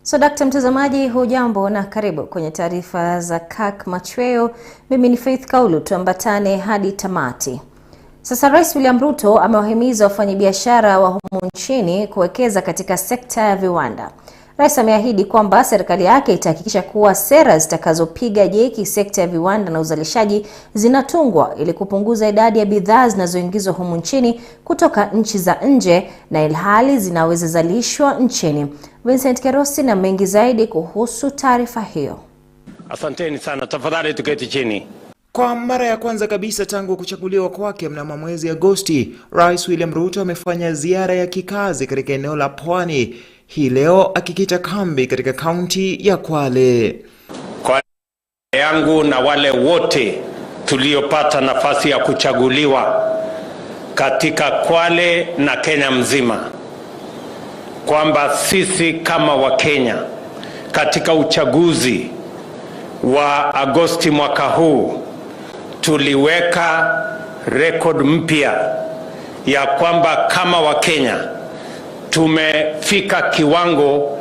So Dr. mtazamaji, hujambo na karibu kwenye taarifa za Kirk Machweo. Mimi ni Faith Kaulu, tuambatane hadi tamati. Sasa Rais William Ruto amewahimiza wafanyabiashara wa humu nchini kuwekeza katika sekta ya viwanda. Rais ameahidi kwamba serikali yake itahakikisha kuwa sera zitakazopiga jeki sekta ya viwanda na uzalishaji zinatungwa ili kupunguza idadi ya bidhaa zinazoingizwa humu nchini kutoka nchi za nje na ilhali zinaweza zalishwa nchini. Vincent Kerosi na mengi zaidi kuhusu taarifa hiyo. Asanteni sana, tafadhali tuketi chini. Kwa mara ya kwanza kabisa tangu kuchaguliwa kwake mnamo mwezi Agosti, Rais William Ruto amefanya ziara ya kikazi katika eneo la Pwani, hii leo akikita kambi katika kaunti ya Kwale. Kwa yangu na wale wote tuliopata nafasi ya kuchaguliwa katika Kwale na Kenya mzima, kwamba sisi kama Wakenya katika uchaguzi wa Agosti mwaka huu tuliweka record mpya ya kwamba kama Wakenya tumefika kiwango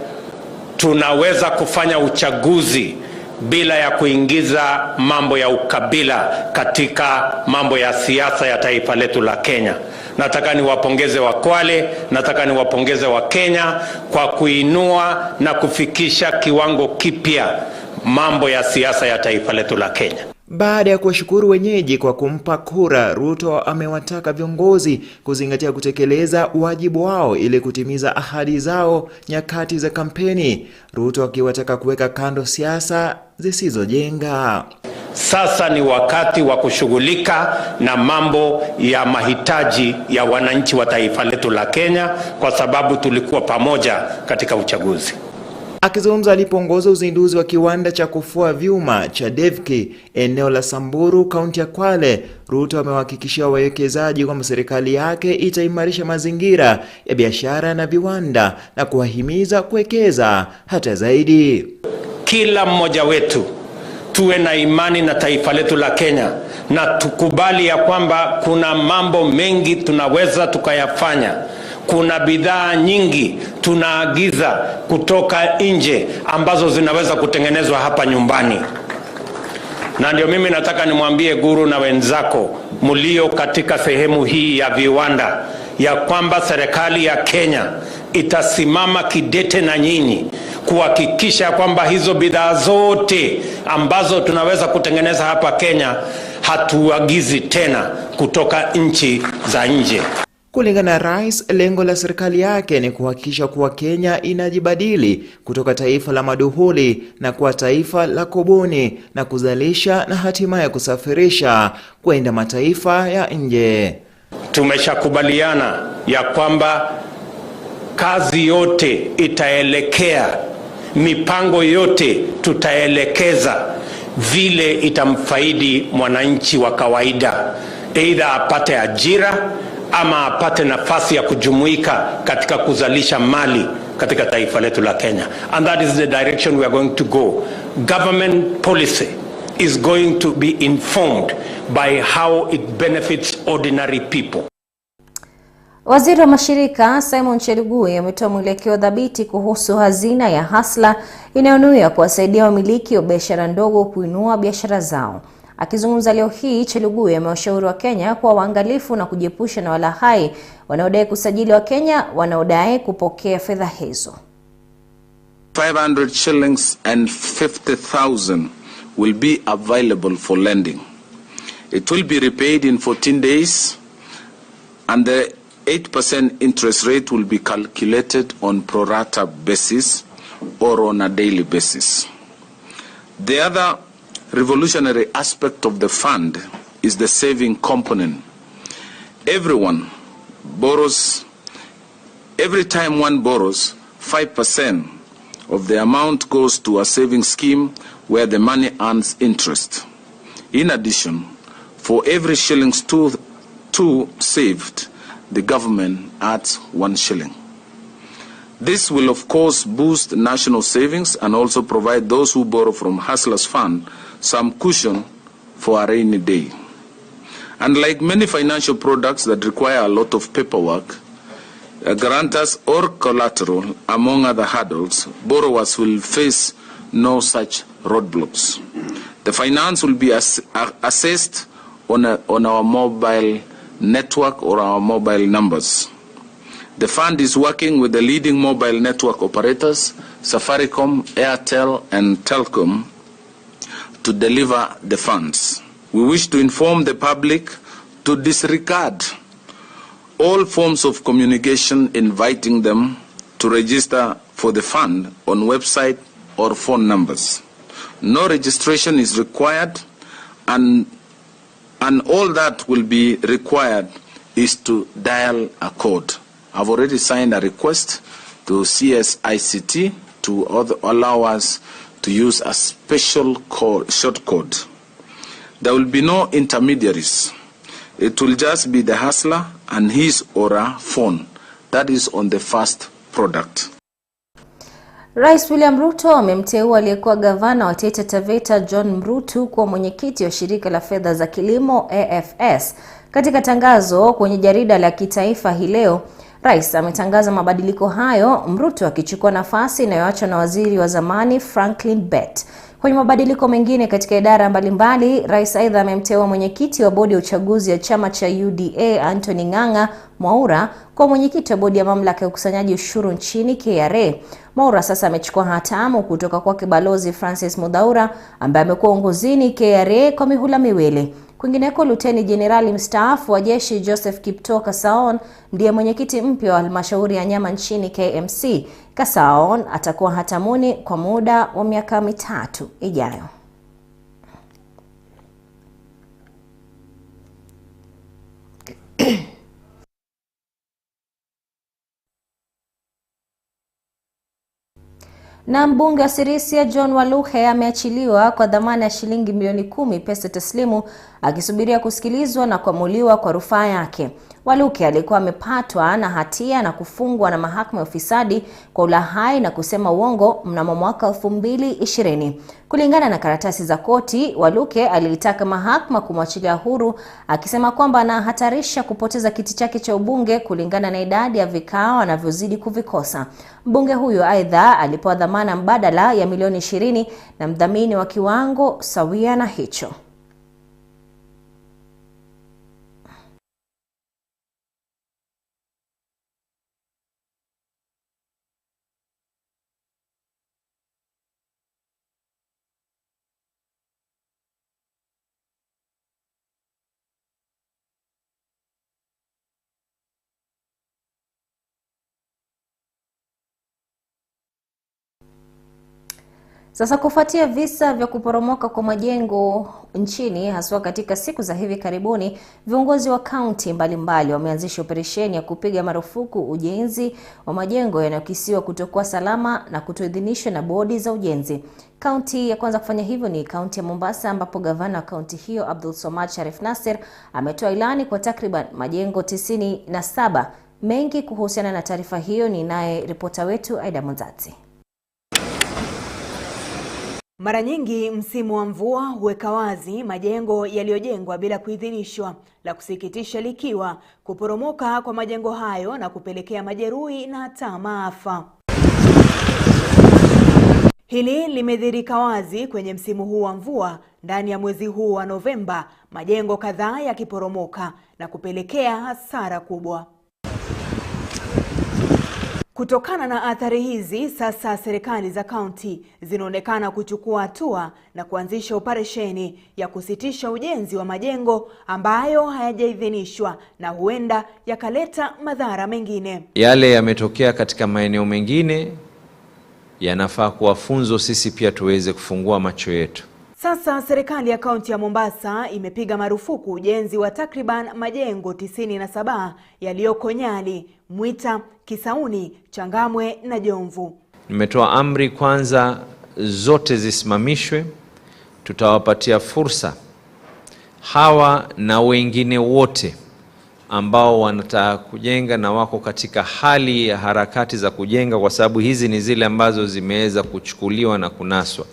tunaweza kufanya uchaguzi bila ya kuingiza mambo ya ukabila katika mambo ya siasa ya taifa letu la Kenya. Nataka niwapongeze wa Kwale, nataka niwapongeze wa Kenya kwa kuinua na kufikisha kiwango kipya mambo ya siasa ya taifa letu la Kenya. Baada ya kuwashukuru wenyeji kwa kumpa kura, Ruto amewataka viongozi kuzingatia kutekeleza wajibu wao ili kutimiza ahadi zao nyakati za kampeni. Ruto akiwataka kuweka kando siasa zisizojenga. Sasa ni wakati wa kushughulika na mambo ya mahitaji ya wananchi wa taifa letu la Kenya, kwa sababu tulikuwa pamoja katika uchaguzi. Akizungumza alipoongoza uzinduzi wa kiwanda cha kufua vyuma cha Devki eneo la Samburu, kaunti ya Kwale, Ruto amewahakikishia wawekezaji kwamba serikali yake itaimarisha mazingira ya biashara na viwanda na kuwahimiza kuwekeza hata zaidi. Kila mmoja wetu tuwe na imani na taifa letu la Kenya na tukubali ya kwamba kuna mambo mengi tunaweza tukayafanya. Kuna bidhaa nyingi tunaagiza kutoka nje ambazo zinaweza kutengenezwa hapa nyumbani. Na ndio mimi nataka nimwambie Guru na wenzako mulio katika sehemu hii ya viwanda ya kwamba serikali ya Kenya itasimama kidete na nyinyi kuhakikisha kwamba hizo bidhaa zote ambazo tunaweza kutengeneza hapa Kenya hatuagizi tena kutoka nchi za nje. Kulingana na rais, lengo la serikali yake ni kuhakikisha kuwa Kenya inajibadili kutoka taifa la maduhuli na kuwa taifa la kubuni na kuzalisha na hatimaye kusafirisha kwenda mataifa ya nje. Tumeshakubaliana ya kwamba kazi yote itaelekea, mipango yote tutaelekeza vile itamfaidi mwananchi wa kawaida, either apate ajira ama apate nafasi ya kujumuika katika kuzalisha mali katika taifa letu la Kenya. And that is the direction we are going to go. Government policy is going to be informed by how it benefits ordinary people. Waziri wa mashirika Simon Chelugui ametoa mwelekeo dhabiti kuhusu hazina ya Hasla inayonuia kuwasaidia wamiliki wa biashara ndogo kuinua biashara zao. Akizungumza leo hii, Chelugui amewashauri wa Kenya kuwa waangalifu na kujiepusha na walahai wanaodai kusajili wa Kenya wanaodai kupokea fedha hizo. 500 shillings and 50,000 will be available for lending. It will be repaid in 14 days and the 8% interest rate will be calculated on pro rata basis or on a daily basis. The other revolutionary aspect of the fund is the saving component. Everyone borrows, every time one borrows, 5% of the amount goes to a saving scheme where the money earns interest. In addition, for every shillings two saved, the government adds 1 shilling. This will of course boost national savings and also provide those who borrow from Hustlers Fund some cushion for a rainy day. Unlike many financial products that require a lot of paperwork, guarantors or collateral, among other hurdles, borrowers will face no such roadblocks. The finance will be assessed on our mobile network or our mobile numbers. The fund is working with the leading mobile network operators, Safaricom, Airtel, and Telcom, to deliver the funds. We wish to inform the public to disregard all forms of communication inviting them to register for the fund on website or phone numbers. No registration is required, and all that will be required is to dial a code. I've already signed a request to CSICT to allow us to use a special code, short code. There will be no intermediaries. It will just be the hustler and his or her phone. That is on the first product. Rais William Ruto amemteua aliyekuwa gavana wa Taita Taveta John Mrutu kuwa mwenyekiti wa shirika la fedha za kilimo AFS. Katika tangazo kwenye jarida la kitaifa hii leo, Rais ametangaza mabadiliko hayo, Mrutu akichukua nafasi inayoachwa na waziri wa zamani Franklin Bett. Kwenye mabadiliko mengine katika idara mbalimbali, Rais aidha amemteua mwenyekiti wa bodi ya uchaguzi ya chama cha UDA Anthony Ng'ang'a Mwaura kwa mwenyekiti wa bodi ya mamlaka ya ukusanyaji ushuru nchini KRA. Mwaura sasa amechukua hatamu kutoka kwa Balozi Francis Mudhaura ambaye amekuwa uongozini KRA kwa mihula miwili. Kwingineko, Luteni Jenerali mstaafu wa jeshi Joseph Kipto Kasaon ndiye mwenyekiti mpya wa halmashauri ya nyama nchini KMC. Kasaon atakuwa hatamuni kwa muda wa miaka 3 ijayo. Na mbunge wa Sirisia John Waluhe ameachiliwa kwa dhamana ya shilingi milioni 10 pesa taslimu akisubiria kusikilizwa na kuamuliwa kwa rufaa yake. Waluhe alikuwa amepatwa na hatia na kufungwa na mahakama ya ufisadi kwa ulaghai na kusema uongo mnamo mwaka 2020. Kulingana na karatasi za koti, Waluhe aliitaka mahakama kumwachilia huru akisema kwamba anahatarisha kupoteza kiti chake cha ubunge kulingana na idadi ya vikao anavyozidi kuvikosa. Mbunge huyo aidha alipewa dhamana mbadala ya milioni 20 na mdhamini wa kiwango sawia na hicho. Sasa kufuatia visa vya kuporomoka kwa majengo nchini haswa katika siku za hivi karibuni, viongozi wa kaunti mbalimbali wameanzisha operesheni ya kupiga marufuku ujenzi wa majengo yanayokisiwa kutokuwa salama na kutoidhinishwa na bodi za ujenzi. Kaunti ya kwanza kufanya hivyo ni kaunti ya Mombasa, ambapo gavana wa kaunti hiyo Abdul Somad Sharif Nasir ametoa ilani kwa takriban majengo 97. Mengi kuhusiana na taarifa hiyo ni naye ripota wetu Aida Mwanzati. Mara nyingi msimu wa mvua huweka wazi majengo yaliyojengwa bila kuidhinishwa, la kusikitisha likiwa kuporomoka kwa majengo hayo na kupelekea majeruhi na hata maafa. Hili limedhihirika wazi kwenye msimu huu wa mvua. Ndani ya mwezi huu wa Novemba, majengo kadhaa yakiporomoka na kupelekea hasara kubwa. Kutokana na athari hizi, sasa serikali za kaunti zinaonekana kuchukua hatua na kuanzisha operesheni ya kusitisha ujenzi wa majengo ambayo hayajaidhinishwa na huenda yakaleta madhara mengine. Yale yametokea katika maeneo mengine yanafaa kuwa funzo sisi pia tuweze kufungua macho yetu. Sasa serikali ya kaunti ya Mombasa imepiga marufuku ujenzi wa takriban majengo 97 yaliyoko Nyali, Mwita, Kisauni, Changamwe na Jomvu. Nimetoa amri kwanza zote zisimamishwe. Tutawapatia fursa hawa na wengine wote ambao wanataka kujenga na wako katika hali ya harakati za kujenga, kwa sababu hizi ni zile ambazo zimeweza kuchukuliwa na kunaswa.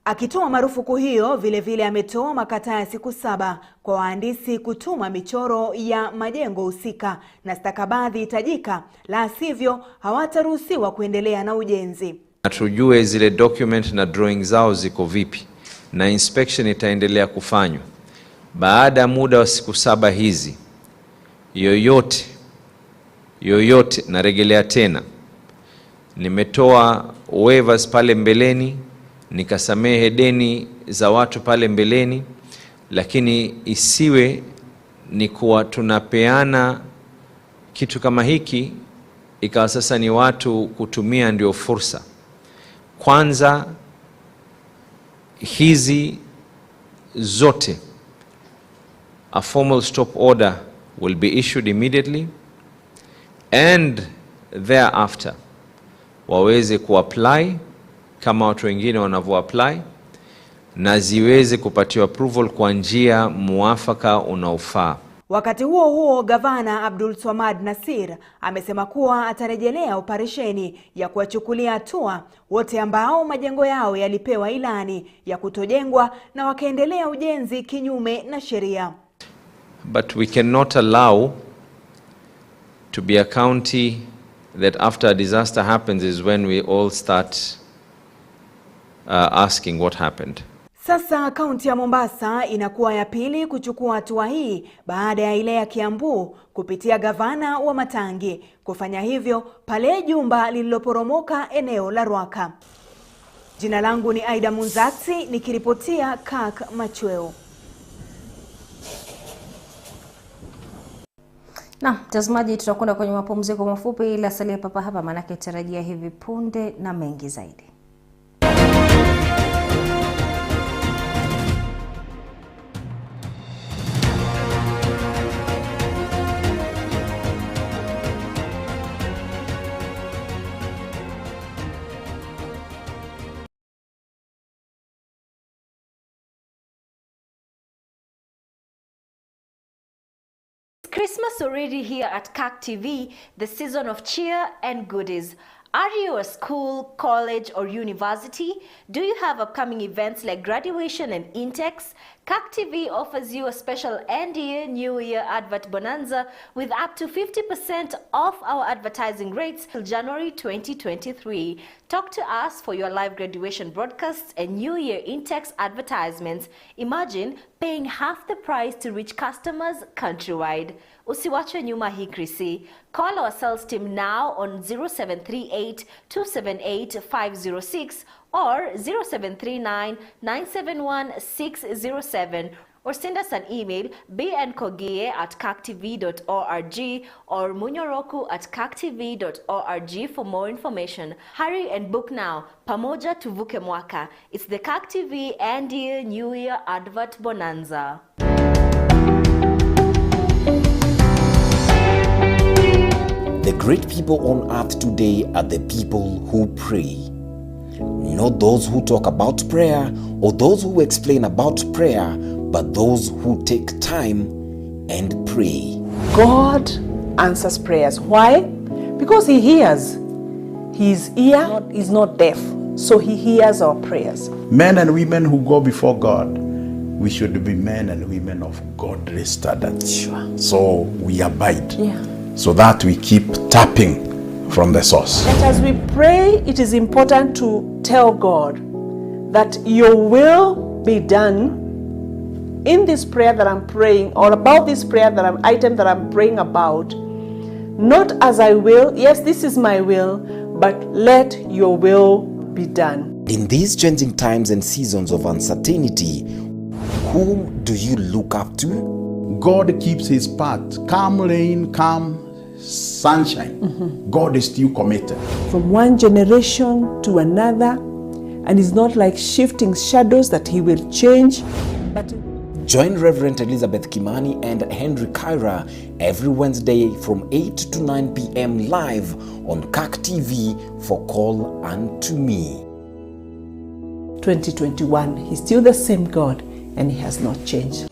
Akitoa marufuku hiyo, vile ametoa makataa ya siku 7 kwa wahandisi kutuma michoro ya majengo husika na stakabadhi hitajika, la sivyo hawataruhusiwa kuendelea na ujenzi. Tujue zile document na drawing zao ziko vipi, na inspection itaendelea kufanywa. Baada ya muda wa siku 7 hizi, yoyote narejelea tena, nimetoa waivers pale mbeleni, nikasamehe deni za watu pale mbeleni, lakini isiwe ni kuwa tunapeana kitu kama hiki ikawa sasa ni watu kutumia ndio fursa. Kwanza hizi zote, a formal stop order will be issued immediately, and thereafter waweze kuapply kama watu wengine wanavyoapply, na ziweze kupatiwa approval kwa njia muafaka unaofaa. Wakati huo Gavana Abdul Swamad Nasir amesema kuwa atarejelea operesheni ya kuwachukulia hatua wote ambao majengo yao yalipewa ilani ya kutojengwa na wakaendelea ujenzi kinyume na sheria. But we cannot allow to be a county that after a disaster happens is when we all start asking what happened. Sasa kaunti ya Mombasa inakuwa ya pili kuchukua hatua hii baada ya ile ya Kiambu kupitia gavana wa Matangi kufanya hivyo pale jumba lililoporomoka eneo la Rwaka. Jina langu ni Aida Munzati nikiripotia Kirk Machweo. Na mtazamaji, tutakwenda kwenye mapumziko mafupi, ila salia papa hapa manake tarajia hivi punde na mengi zaidi. Christmas already here at Kirk TV, the season of cheer and goodies. Are you a school, college or university? Do you have upcoming events like graduation and intakes? Kirk TV offers you a special end year, new year advert bonanza with up to 50% off our advertising rates till January 2023. Talk to us for your live graduation broadcasts and new year intakes advertisements. Imagine paying half the price to reach customers countrywide. Usiwachwe nyuma hii krisi. Call our sales team now on 0738 278 506 or 0739 971 607, or send us an email bnkogie@kirktv.org or munyoroku@kirktv.org for more information. Hurry and book now. Pamoja tuvuke mwaka. It's the Kirk TV End Year New Year Advert Bonanza. The great people on earth today are the people who pray. Not those who talk about prayer or those who explain about prayer, but those who take time and pray. God answers prayers. Why? Because He hears. His ear is not deaf, so He hears our prayers. Men and women who go before God, we should be men and women of godly standards. Sure. So we abide. Yeah. So that we keep tapping from the source. And as we pray, it is important to tell God that your will be done in this prayer that I'm praying, or about this prayer item that I'm praying about. Not as I will, yes, this is my will, but let your will be done. In these changing times and seasons of uncertainty, whom do you look up to? God keeps His part. Calm rain, calm sunshine. God is still committed. From one generation to another, and it's not like shifting shadows that He will change, but Join Reverend Elizabeth Kimani and Henry Kyra every Wednesday from 8 to 9 p.m. live on Kirk TV for Call Unto Me. 2021, He's still the same God and He has not changed.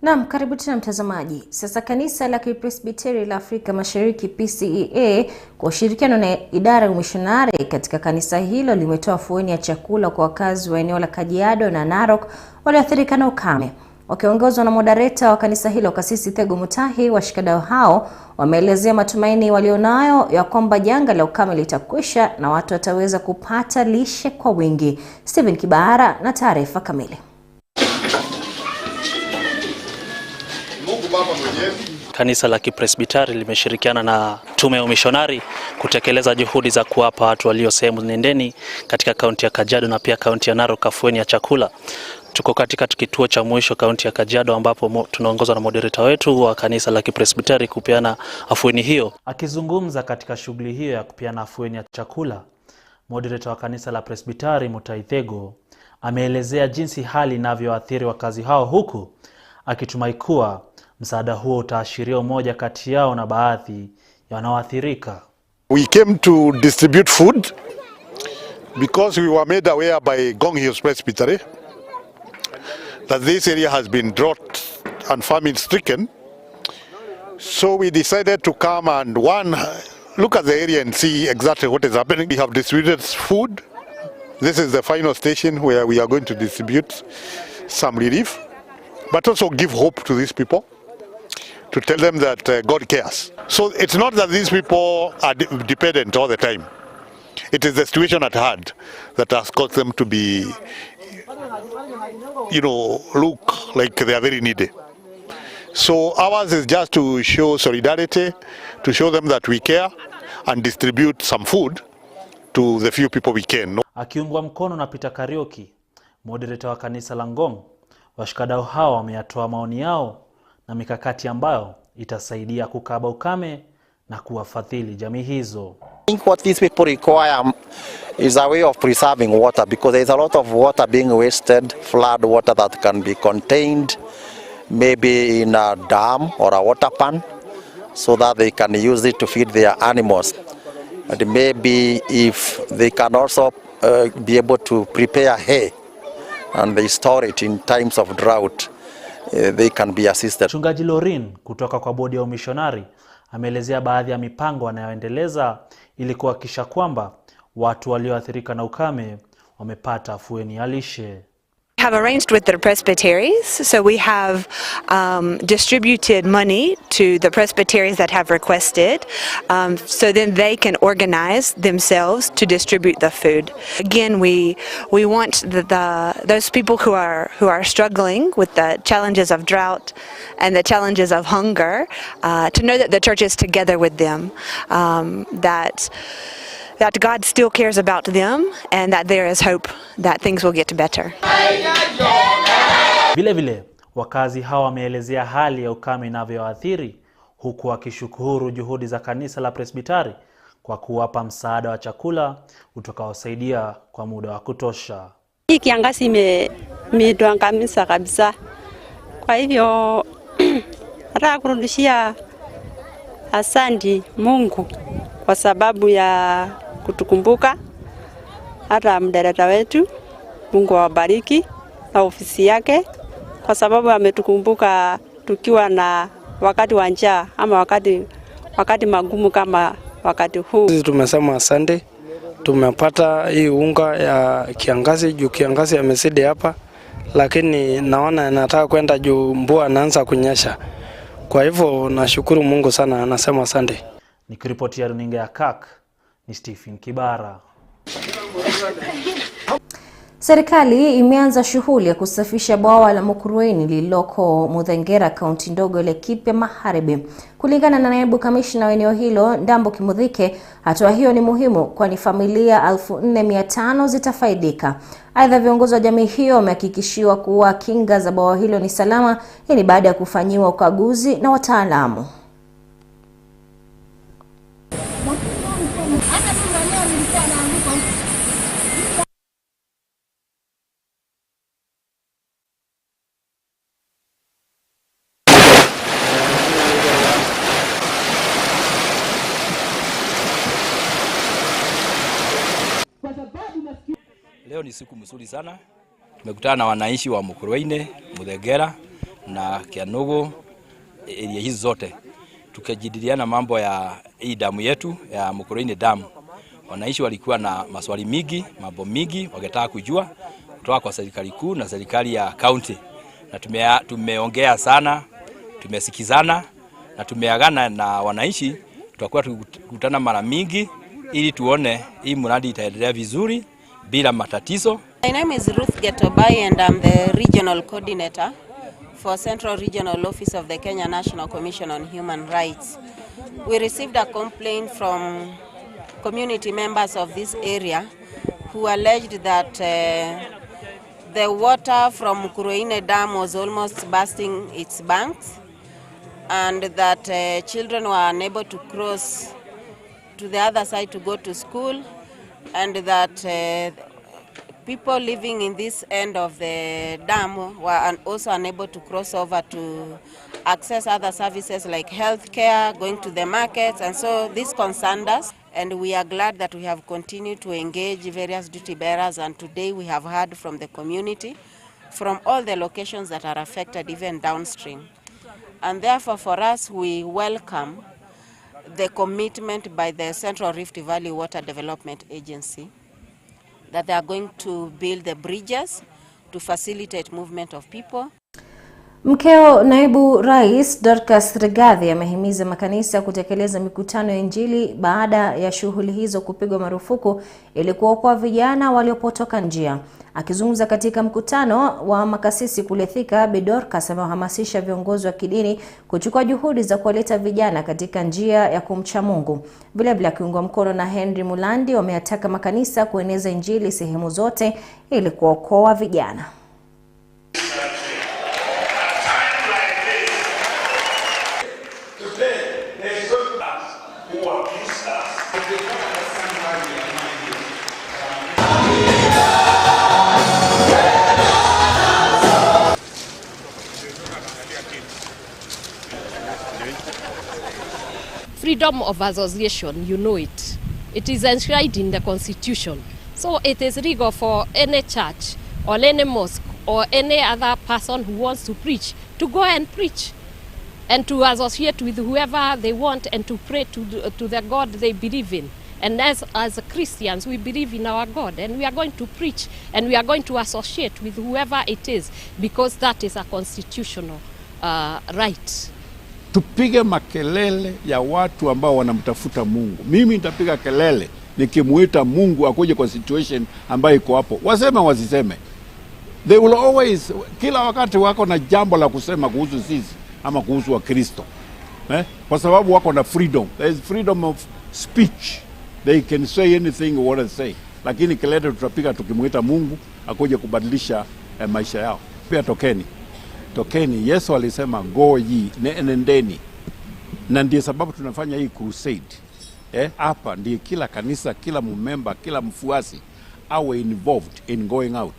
Naam, karibu tena mtazamaji. Sasa kanisa la Kipresbiteri la Afrika Mashariki PCEA kwa ushirikiano na idara ya umishonari katika kanisa hilo limetoa afueni ya chakula kwa wakazi wa eneo la Kajiado na Narok walioathirika na ukame. Wakiongozwa na moderator wa kanisa hilo Kasisi Tego Mutahi, washikadau hao wameelezea matumaini walionayo ya kwamba janga la ukame litakwisha na watu wataweza kupata lishe kwa wingi. Stephen Kibara na taarifa kamili. Kanisa la Kipresbiteri limeshirikiana na tume ya umishonari kutekeleza juhudi za kuwapa watu walio sehemu nendeni katika kaunti ya Kajiado na pia kaunti ya Narok afueni ya chakula. Tuko katika kituo cha mwisho kaunti ya Kajiado ambapo tunaongozwa na moderator wetu wa kanisa la Kipresbiteri kupeana afueni hiyo. Akizungumza katika shughuli hiyo ya kupeana afueni ya chakula, moderator wa kanisa la Presbiteri Mutahi Tego ameelezea jinsi hali inavyoathiri wakazi hao, huku akitumai kuwa msaada huo utaashiria umoja kati yao na baadhi ya wanaoathirika. We came to distribute food because we were made aware by Ngong Hills Presbytery that this area has been drought and famine stricken. So we decided to come and look at the area and see exactly what is happening. We have distributed food. This is the final station where we are going to distribute some relief, but also give hope to these people, to tell them that God cares. So it's not that these people are dependent all the time. It is the situation at hand that has caused them to be, look like they are very needy. So ours is just to show solidarity, to show them that we care and distribute some food to the few people we can. Akiungwa mkono na Peter Karioki, moderator wa kanisa la Ngong, washikadau hao wameyatoa maoni yao na mikakati ambayo itasaidia kukaba ukame na kuwafadhili jamii hizo. I think what these people require is a way of preserving water, because there is a lot of water being wasted, flood water that can be contained maybe in a dam or a water pan, so that they can use it to feed their animals. And maybe if they can also be able to prepare hay and they store it in times of drought, they can be assisted. Mchungaji Lorin kutoka kwa bodi ya umishonari ameelezea baadhi ya mipango wanayoendeleza ili kuhakikisha kwamba watu walioathirika na ukame wamepata afueni ya lishe. We have arranged with the presbyteries, so we have distributed money to the presbyteries that have requested, so then they can organize themselves to distribute the food. Again, we want those people who are struggling with the challenges of drought and the challenges of hunger to know that the church is together with them, that God still cares about them and that there is hope that things will get better. Vile wakazi hawa wameelezea hali ya ukame inavyoathiri, huku wakishukuru juhudi za kanisa la Presbiteri kwa kuwapa msaada wa chakula utakaosaidia kwa muda wa kutosha. Hii kiangazi imetuangamiza kabisa. Kwa hivyo nataka kurudishia asante Mungu kwa sababu ya kutukumbuka, hata mdereta wetu. Mungu awabariki na ofisi yake, kwa sababu ametukumbuka tukiwa na wakati wa njaa ama wakati magumu kama wakati huu. Sisi tumesema asante, tumepata hii unga ya kiangazi, juu kiangazi yamezidi hapa, lakini naona nataka kwenda juu mvua inaanza kunyesha. Kwa hivyo nashukuru Mungu sana, nasema asante. Nikiripoti ya runinga ya KAK ni Stephen Kibara. Serikali imeanza shughuli ya kusafisha bwawa la Mukurweini lililoko Muthengera, kaunti ndogo ya Laikipia Magharibi. Kulingana na naibu kamishna wa eneo hilo Ndambo Kimuthike, hatua hiyo ni muhimu kwani familia 4500 zitafaidika. Aidha, viongozi wa jamii hiyo wamehakikishiwa kuwa kinga za bwawa hilo ni salama. Hii ni baada ya kufanyiwa ukaguzi na wataalamu. Leo ni siku mzuri sana. Tumekutana na wananchi wa Mukurweini, Muthengera na Kianugu, area hizi zote, tukajadiliana mambo ya hii damu yetu ya Mukurweini damu. Wananchi walikuwa na maswali mingi, mambo mingi wangetaka kujua kutoka kwa serikali kuu na serikali ya county, na tumeongea sana, tumesikizana na tumeagana na wananchi. Tutakuwa tukutana mara mingi ili tuone hii mradi itaendelea vizuri bila matatizo. My name is Ruth Getobai and I'm the regional coordinator for Central Regional Office of the Kenya National Commission on Human Rights. We received a complaint from community members of this area who alleged that the water from Mukurweini Dam was almost bursting its banks, and that children were unable to cross to the other side to go to school, and that people living in this end of the dam were also unable to cross over to access other services like healthcare, going to the markets, and so this concerned us. And we are glad that we have continued to engage various duty bearers, and today we have heard from the community, from all the locations that are affected, even downstream. And therefore for us, we welcome the commitment by the Central Rift Valley Water Development Agency that they are going to build the bridges to facilitate movement of people. Mkeo naibu rais Dorcas Rigathi amehimiza makanisa kutekeleza mikutano ya Injili baada ya shughuli hizo kupigwa marufuku ili kuokoa vijana waliopotoka njia. Akizungumza katika mkutano wa makasisi kule Thika, Bi Dorcas amehamasisha viongozi wa kidini kuchukua juhudi za kuwaleta vijana katika njia ya kumcha Mungu. Vilevile akiungwa mkono na Henry Mulandi, wameyataka makanisa kueneza Injili sehemu zote ili kuokoa vijana. Freedom of association, you know it. It is enshrined in the Constitution. So it is legal for any church or any mosque or any other person who wants to preach to go and preach and to associate with whoever they want and to pray to the God they believe in. And as Christians, we believe in our God, and we are going to preach and we are going to associate with whoever it is, because that is a constitutional right. Tupige makelele ya watu ambao wanamtafuta Mungu. Mimi nitapiga kelele nikimuita Mungu akuje kwa situation ambayo iko hapo. Waseme wasiseme, they will always, kila wakati wako na jambo la kusema kuhusu sisi ama kuhusu wa Kristo. Kwa sababu wako na freedom. There is freedom of speech. They can say anything they want to say. Lakini kelele tutapiga tukimuita Mungu akuje kubadilisha maisha yao. Pia tokeni. Yesu alisema go ye, nendeni. Na ndiyo sababu tunafanya hii crusade. Hapa ndiyo kila kanisa, kila member, kila mfuasi awe involved in going out.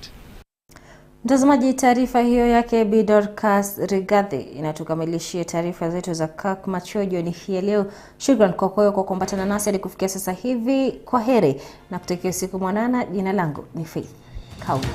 Mtazamaji, taarifa hiyo yake Bi Dorcas Rigathi inatukamilishia taarifa zetu za Kirk Machweo jioni hii leo. Shukrani kwa kuambatana nasi hadi kufikia sasa hivi. Kwaheri na kutakia siku mwanana. Jina langu ni Faith Kaulu.